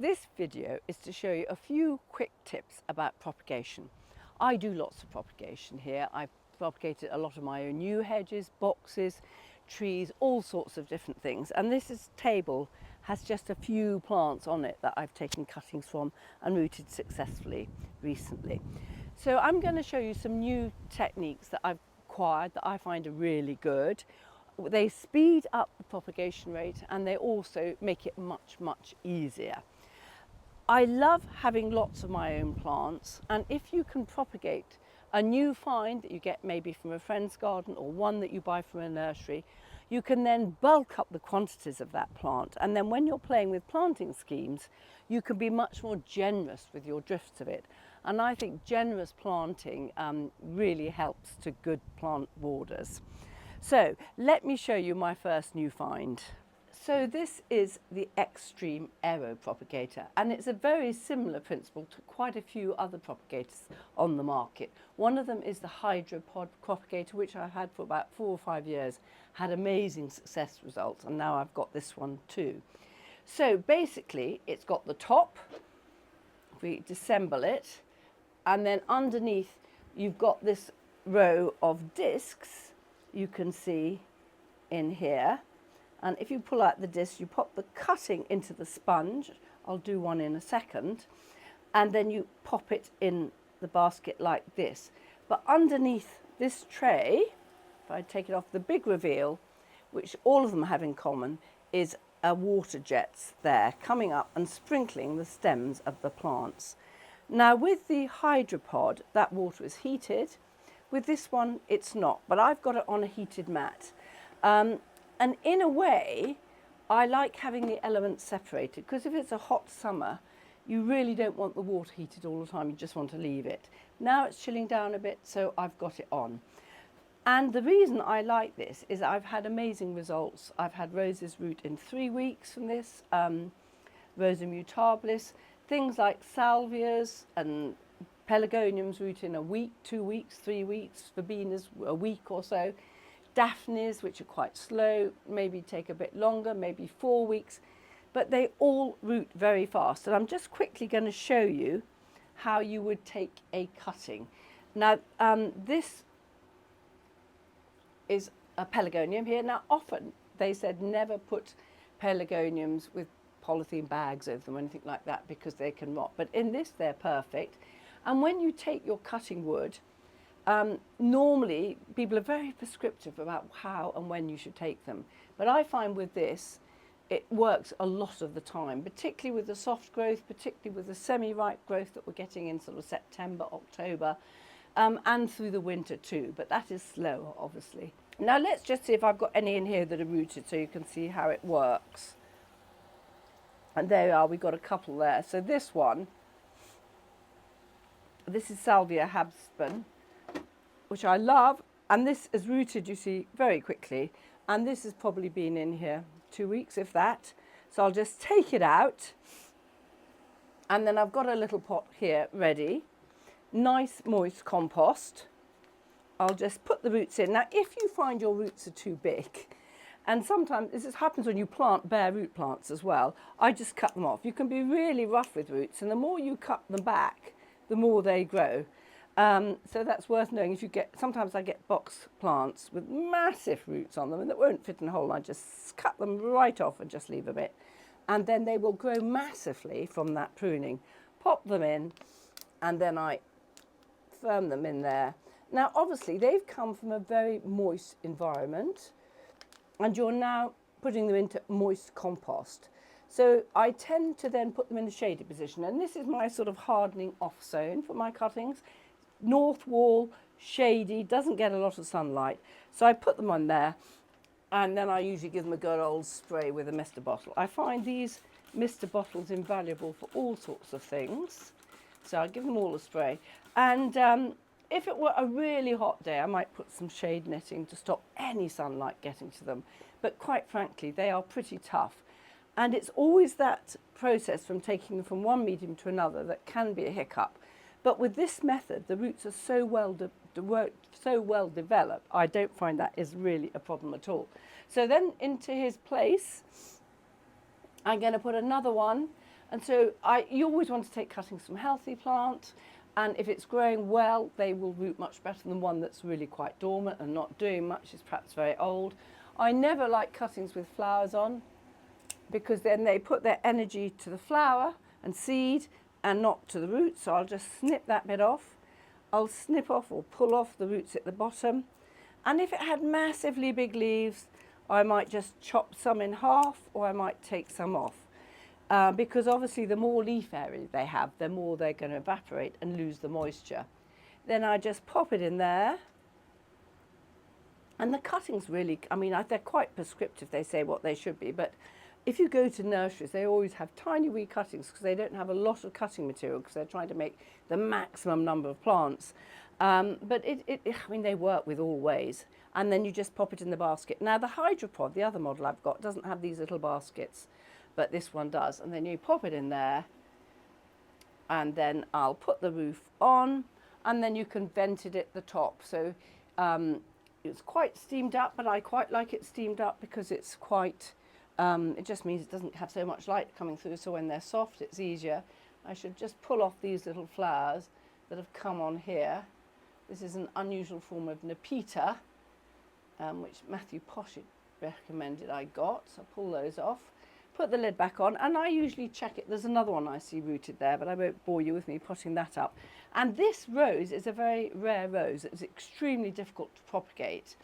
This video is to show you a few quick tips about propagation. I do lots of propagation here. I've propagated a lot of my own new hedges, boxes, trees, all sorts of different things. And table has just a few plants on it that I've taken cuttings from and rooted successfully recently. So I'm going to show you some new techniques that I've acquired that I find are really good. They speed up the propagation rate and they also make it much easier. I love having lots of my own plants, and if you can propagate a new find that you get maybe from a friend's garden or one that you buy from a nursery, you can then bulk up the quantities of that plant, and then when you're playing with planting schemes you can be much more generous with your drifts of it. And I think generous planting really helps to good plant borders. So let me show you my first new find. So this is the X Stream Aero Propagator, and it's a very similar principle to quite a few other propagators on the market. One of them is the Hydropod propagator, which I've had for about 4 or 5 years, had amazing success results, and now I've got this one too. So basically it's got the top, we disassemble it, and then underneath you've got this row of discs you can see in here. And if you pull out the disc, you pop the cutting into the sponge. I'll do one in a second. And then you pop it in the basket like this. But underneath this tray, if I take it off, the big reveal, which all of them have in common, is a water jets there coming up and sprinkling the stems of the plants. Now with the Hydropod, that water is heated. With this one, it's not, but I've got it on a heated mat. And in a way, I like having the elements separated, because if it's a hot summer, you really don't want the water heated all the time, you just want to leave it. Now it's chilling down a bit, so I've got it on. And the reason I like this is I've had amazing results. I've had roses root in 3 weeks from this, Rosa mutabilis, things like salvias and pelargoniums root in a week, 2 weeks, 3 weeks, verbenas a week or so. Daphnes, which are quite slow, maybe take a bit longer, maybe 4 weeks, but they all root very fast. And I'm just quickly going to show you how you would take a cutting. Now, this is a pelargonium here. Now, often they said never put pelargoniums with polythene bags over them or anything like that because they can rot. But in this, they're perfect. And when you take your cutting wood, normally people are very prescriptive about how and when you should take them, but I find with this it works a lot of the time, particularly with the soft growth, particularly with the semi-ripe growth that we're getting in sort of September, October, and through the winter too, but that is slower obviously. Now let's just see if I've got any in here that are rooted so you can see how it works. And there we are, we've got a couple there. So this one, this is Salvia habspan, which I love, and this is rooted, you see, very quickly, and this has probably been in here 2 weeks, if that. So I'll just take it out, and then I've got a little pot here ready, nice moist compost. I'll just put the roots in. Now if you find your roots are too big, and sometimes this happens when you plant bare root plants as well, I just cut them off. You can be really rough with roots, and the more you cut them back, the more they grow. So that's worth knowing. If you get, sometimes I get box plants with massive roots on them and that won't fit in a hole. I just cut them right off and just leave a bit. And then they will grow massively from that pruning. Pop them in, and then I firm them in there. Now obviously they've come from a very moist environment, and you're now putting them into moist compost. So I tend to then put them in a shaded position, and this is my sort of hardening off zone for my cuttings. North wall, shady, doesn't get a lot of sunlight. So I put them on there, and then I usually give them a good old spray with a mister bottle. I find these mister bottles invaluable for all sorts of things. So I give them all a spray. And if it were a really hot day, I might put some shade netting to stop any sunlight getting to them. But quite frankly, they are pretty tough. And it's always that process from taking them from one medium to another that can be a hiccup. But with this method, the roots are so well developed, I don't find that is really a problem at all. So then into his place, I'm going to put another one And so you always want to take cuttings from healthy plants, and if it's growing well, they will root much better than one that's really quite dormant and not doing much, is perhaps very old. I never like cuttings with flowers on, because then they put their energy to the flower and seed and not to the roots. So I'll just snip that bit off. I'll snip off or pull off the roots at the bottom. And if it had massively big leaves, I might just chop some in half, or I might take some off. Because obviously the more leaf area they have, the more they're going to evaporate and lose the moisture. Then I just pop it in there. And the cuttings really, I mean, they're quite prescriptive. They say what they should be, but if you go to nurseries, they always have tiny wee cuttings because they don't have a lot of cutting material because they're trying to make the maximum number of plants. But I mean, they work with all ways. And then you just pop it in the basket. Now, the hydropod, the other model I've got, doesn't have these little baskets, but this one does. And then you pop it in there, and then I'll put the roof on, and then you can vent it at the top. So it's quite steamed up, but I quite like it steamed up because it's quite, it just means it doesn't have so much light coming through, so when they're soft, it's easier. I should just pull off these little flowers that have come on here. This is an unusual form of Nepeta, which Matthew Posh recommended I got, so I'll pull those off. Put the lid back on, and I usually check it. There's another one I see rooted there, but I won't bore you with me potting that up. And this rose is a very rare rose. It's extremely difficult to propagate.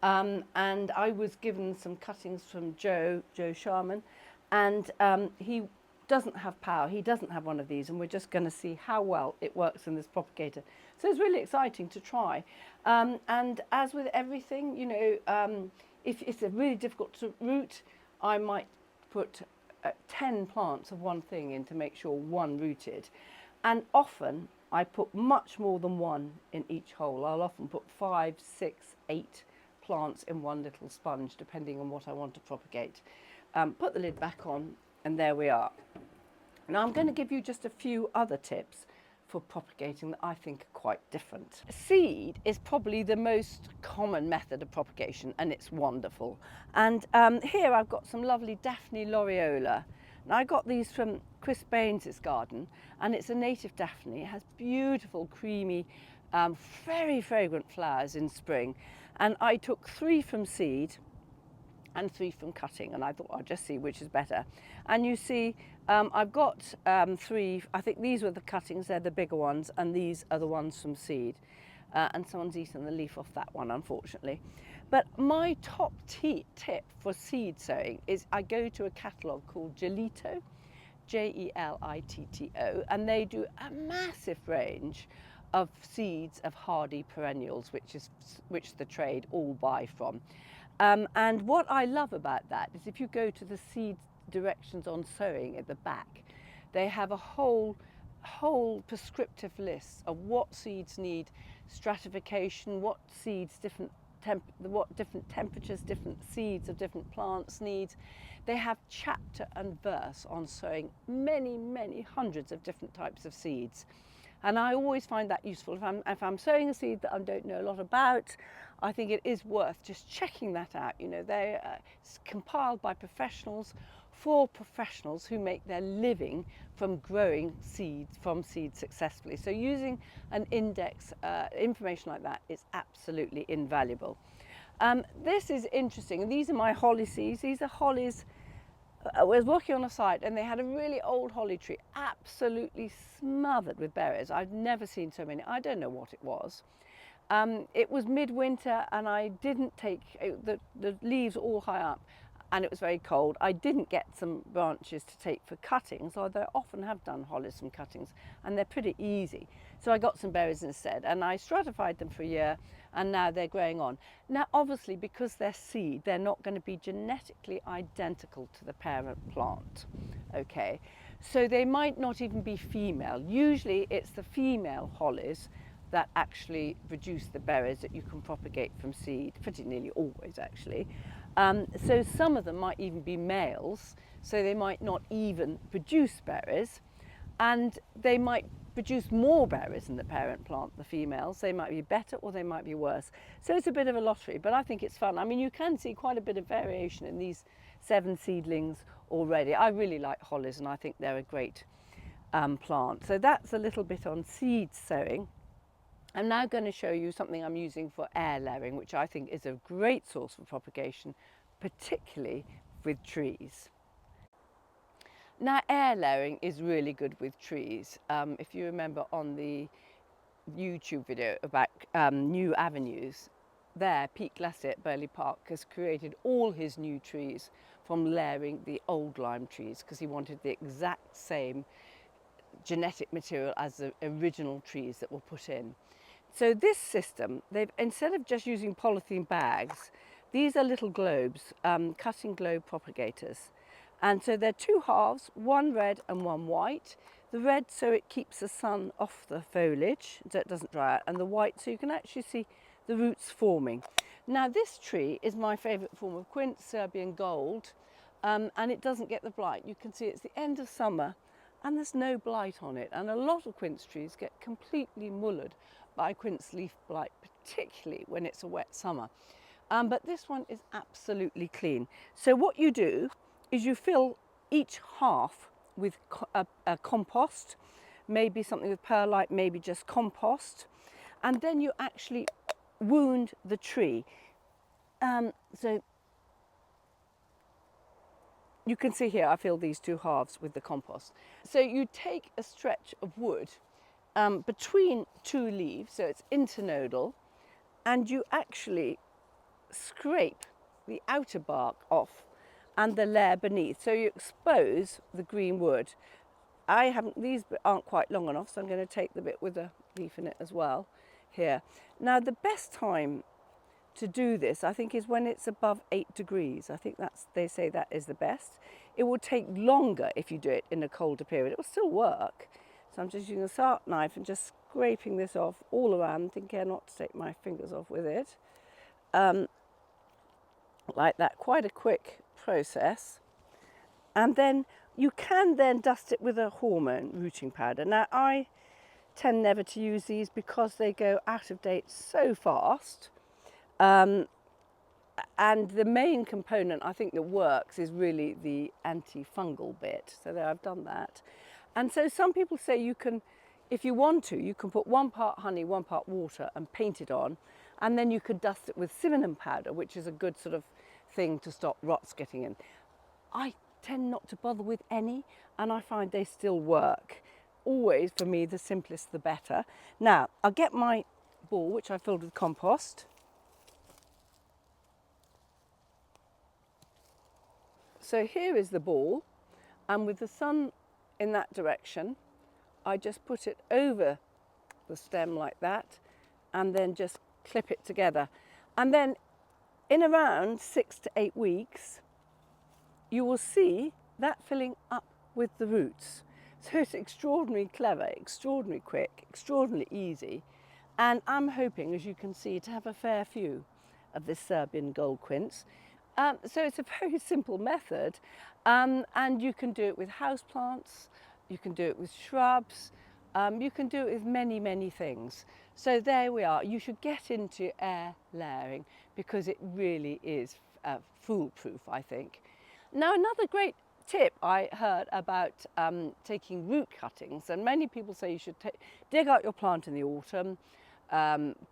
And I was given some cuttings from Joe Sharman, and he doesn't have power. He doesn't have one of these, and we're just going to see how well it works in this propagator. So it's really exciting to try. And as with everything, you know, if it's really difficult to root, I might put 10 plants of one thing in to make sure one rooted. And often I put much more than one in each hole. I'll often put 5, 6, 8 plants in one little sponge, depending on what I want to propagate. Put the lid back on, and there we are. Now I'm going to give you just a few other tips for propagating that I think are quite different. Seed is probably the most common method of propagation, and it's wonderful. And here I've got some lovely Daphne laureola. Now I got these from Chris Baines's garden, and it's a native Daphne. It has beautiful, creamy, very fragrant flowers in spring. And I took 3 from seed and 3 from cutting, and I thought I'll just see which is better. And you see, I've got 3, I think these were the cuttings, they're the bigger ones, and these are the ones from seed. And someone's eaten the leaf off that one, unfortunately. But my top tip for seed sowing is I go to a catalogue called Jelitto, Jelitto, and they do a massive range of seeds of hardy perennials, which the trade all buy from. And what I love about that is if you go to the seed directions on sowing at the back, they have a whole prescriptive list of what seeds need stratification, what seeds what different temperatures different seeds of different plants need. They have chapter and verse on sowing many hundreds of different types of seeds. And I always find that useful. If I'm sowing a seed that I don't know a lot about, I think it is worth just checking that out. You know, they're compiled by professionals for professionals who make their living from growing seeds from seeds successfully. So using an index, information like that is absolutely invaluable. This is interesting. These are my holly seeds. These are hollies. I was working on a site and they had a really old holly tree, absolutely smothered with berries. I've never seen so many. I don't know what it was. It was midwinter and I didn't take, the leaves all high up and it was very cold. I didn't get some branches to take for cuttings, although I often have done hollies from cuttings and they're pretty easy. So I got some berries instead and I stratified them for a year and now they're growing on. Now obviously because they're seed, they're not going to be genetically identical to the parent plant, okay? So they might not even be female. Usually it's the female hollies that actually produce the berries that you can propagate from seed, pretty nearly always actually. So some of them might even be males, so they might not even produce berries, and they might produce more berries than the parent plant, the females. They might be better or they might be worse. So it's a bit of a lottery, but I think it's fun. I mean, you can see quite a bit of variation in these 7 seedlings already. I really like hollies and I think they're a great plant. So that's a little bit on seed sowing. I'm now going to show you something I'm using for air layering, which I think is a great source for propagation, particularly with trees. Now, air layering is really good with trees. If you remember on the YouTube video about new avenues, there Pete Glassett at Burley Park has created all his new trees from layering the old lime trees because he wanted the exact same genetic material as the original trees that were put in. So this system, instead of just using polythene bags, these are little globes, cutting globe propagators. And so they're 2 halves, one red and one white. The red so it keeps the sun off the foliage, so it doesn't dry out, and the white so you can actually see the roots forming. Now this tree is my favourite form of quince, Serbian gold, and it doesn't get the blight. You can see it's the end of summer and there's no blight on it. And a lot of quince trees get completely mullered by quince leaf blight, particularly when it's a wet summer. But this one is absolutely clean. So what you do is you fill each half with a compost, maybe something with perlite, maybe just compost, and then you actually wound the tree. So you can see here I fill these 2 halves with the compost. So you take a stretch of wood between 2 leaves, so it's internodal, and you actually scrape the outer bark off and the layer beneath, so you expose the green wood. These aren't quite long enough, so I'm going to take the bit with a leaf in it as well here. Now the best time to do this, I think, is when it's above 8 degrees. I think they say that is the best. It will take longer if you do it in a colder period. It will still work. So I'm just using a sharp knife and just scraping this off all around. Take care not to take my fingers off with it. Like that, quite a quick process. And then you can then dust it with a hormone rooting powder. Now I tend never to use these because they go out of date so fast. And the main component I think that works is really the antifungal bit. So there, I've done that. And so some people say you can, if you want to, you can put 1 part honey, 1 part water and paint it on, and then you could dust it with cinnamon powder, which is a good sort of thing to stop rots getting in. I tend not to bother with any, and I find they still work. Always, for me, the simplest the better. Now, I'll get my ball, which I filled with compost. So here is the ball, and with the sun in that direction, I just put it over the stem like that, and then just clip it together. And then in around 6 to 8 weeks, you will see that filling up with the roots. So it's extraordinarily clever, extraordinarily quick, extraordinarily easy. And I'm hoping, as you can see, to have a fair few of this Serbian gold quince. So it's a very simple method, and you can do it with houseplants, you can do it with shrubs, you can do it with many, many things. So there we are. You should get into air layering because it really is foolproof, I think. Now, another great tip I heard about taking root cuttings, and many people say you should dig out your plant in the autumn,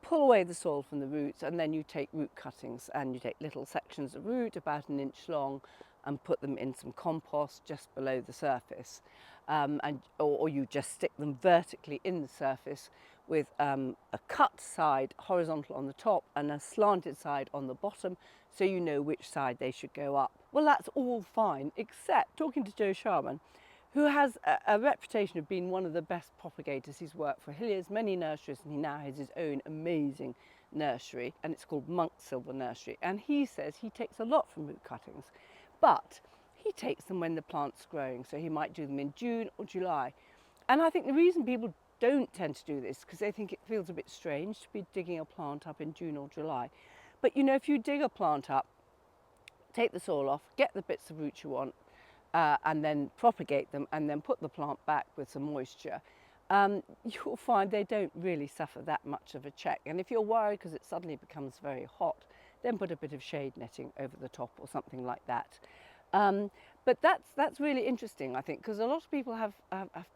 pull away the soil from the roots, and then you take root cuttings and you take little sections of root about 1 inch long and put them in some compost just below the surface, or you just stick them vertically in the surface with a cut side horizontal on the top and a slanted side on the bottom, so you know which side they should go up. Well, that's all fine, except talking to Joe Sharman, who has a reputation of being one of the best propagators. He's worked for Hilliers, many nurseries, and he now has his own amazing nursery, and it's called Monk Silver Nursery. And he says he takes a lot from root cuttings, but he takes them when the plant's growing, so he might do them in June or July. And I think the reason people don't tend to do this because they think it feels a bit strange to be digging a plant up in June or July. But you know, if you dig a plant up, take the soil off, get the bits of root you want, and then propagate them, and then put the plant back with some moisture, you'll find they don't really suffer that much of a check. And if you're worried because it suddenly becomes very hot, then put a bit of shade netting over the top or something like that. But that's really interesting, I think, because a lot of people have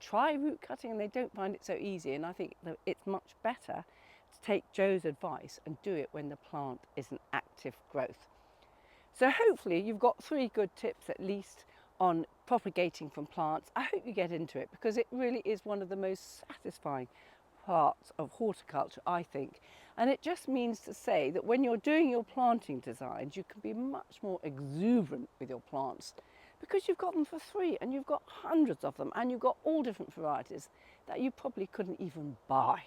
tried root cutting and they don't find it so easy. And I think that it's much better to take Joe's advice and do it when the plant is an active growth. So hopefully you've got 3 good tips at least on propagating from plants. I hope you get into it because it really is one of the most satisfying parts of horticulture, I think. And it just means to say that when you're doing your planting designs, you can be much more exuberant with your plants because you've got them for free and you've got hundreds of them and you've got all different varieties that you probably couldn't even buy.